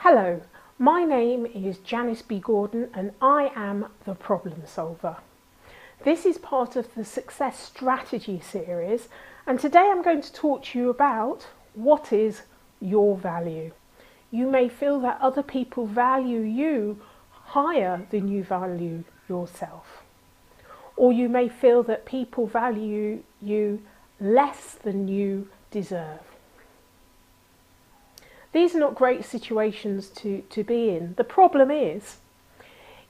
Hello, my name is Janice B Gordon and I am the problem solver. This is part of the Success Strategy series, and today I'm going to talk to you about what is your value. You may feel that other people value you higher than you value yourself, or you may feel that people value you less than you deserve. These are not great situations to be in. The problem is,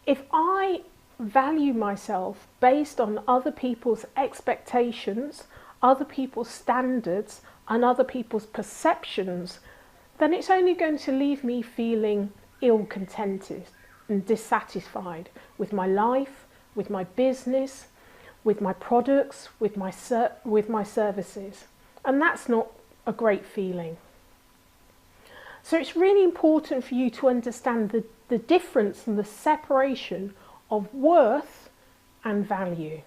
if I value myself based on other people's expectations, other people's standards, and other people's perceptions, then it's only going to leave me feeling ill-contented and dissatisfied with my life, with my business, with my products, with my services. And that's not a great feeling. So it's really important for you to understand the difference and the separation of worth and value.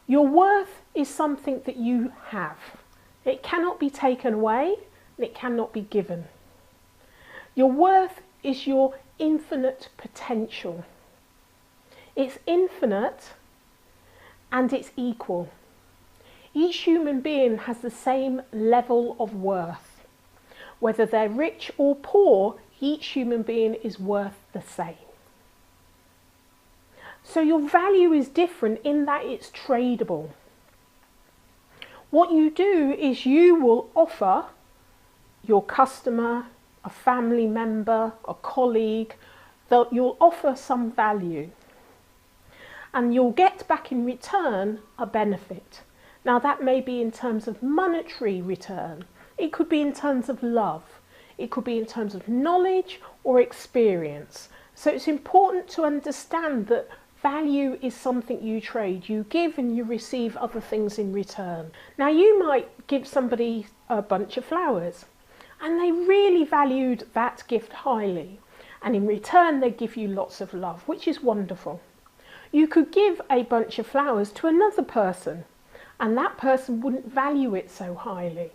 Your worth is something that you have. It cannot be taken away and it cannot be given. Your worth is your infinite potential. It's infinite and it's equal. Each human being has the same level of worth. Whether they're rich or poor, each human being is worth the same. So your value is different in that it's tradable. What you do is you will offer your customer, a family member, a colleague, that you'll offer some value. And you'll get back in return a benefit. Now that may be in terms of monetary return. It could be in terms of love. It could be in terms of knowledge or experience. So it's important to understand that value is something you trade. You give and you receive other things in return. Now you might give somebody a bunch of flowers and they really valued that gift highly. And in return they give you lots of love, which is wonderful. You could give a bunch of flowers to another person and that person wouldn't value it so highly.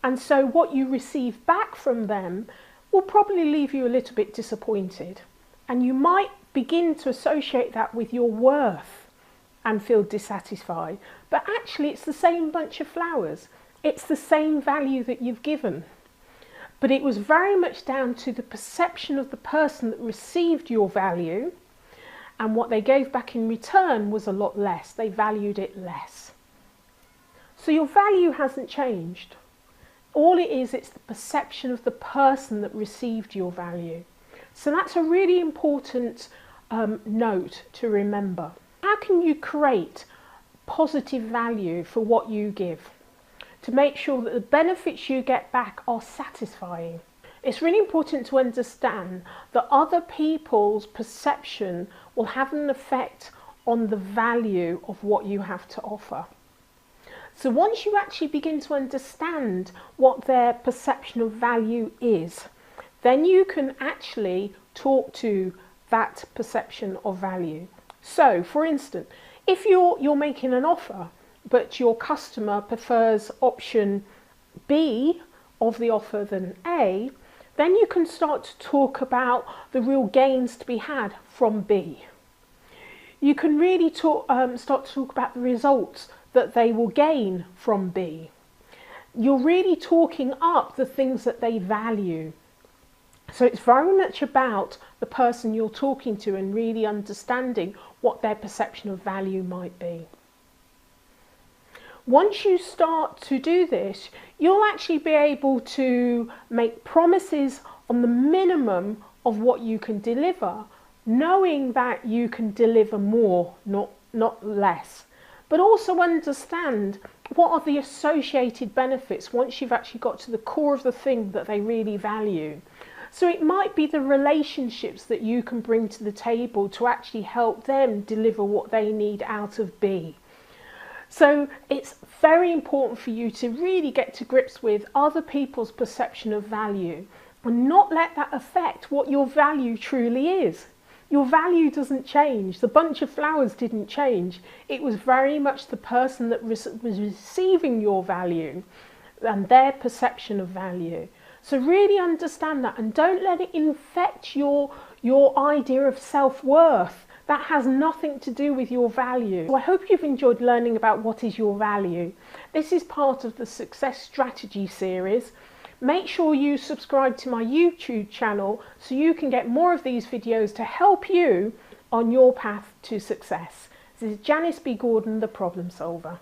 And so what you receive back from them will probably leave you a little bit disappointed. And you might begin to associate that with your worth and feel dissatisfied. But actually it's the same bunch of flowers. It's the same value that you've given. But it was very much down to the perception of the person that received your value, and what they gave back in return was a lot less. They valued it less. So your value hasn't changed. All it is, it's the perception of the person that received your value. So that's a really important note to remember. How can you create positive value for what you give to make sure that the benefits you get back are satisfying? It's really important to understand that other people's perception will have an effect on the value of what you have to offer. So once you actually begin to understand what their perception of value is, then you can actually talk to that perception of value. So for instance, if you're making an offer, but your customer prefers option B of the offer than A, then you can start to talk about the real gains to be had from B. You can really start to talk about the results that they will gain from B. You're really talking up the things that they value. So it's very much about the person you're talking to and really understanding what their perception of value might be. Once you start to do this, you'll actually be able to make promises on the minimum of what you can deliver, knowing that you can deliver more, not less. But also understand what are the associated benefits once you've actually got to the core of the thing that they really value. So it might be the relationships that you can bring to the table to actually help them deliver what they need out of B. So it's very important for you to really get to grips with other people's perception of value and not let that affect what your value truly is. Your value doesn't change. The bunch of flowers didn't change. It was very much the person that was receiving your value and their perception of value. So really understand that, and don't let it infect your idea of self-worth. That has nothing to do with your value. So I hope you've enjoyed learning about what is your value. This is part of the Success Strategy series. Make sure you subscribe to my YouTube channel so you can get more of these videos to help you on your path to success. This is Janice B Gordon, the Problem Solver.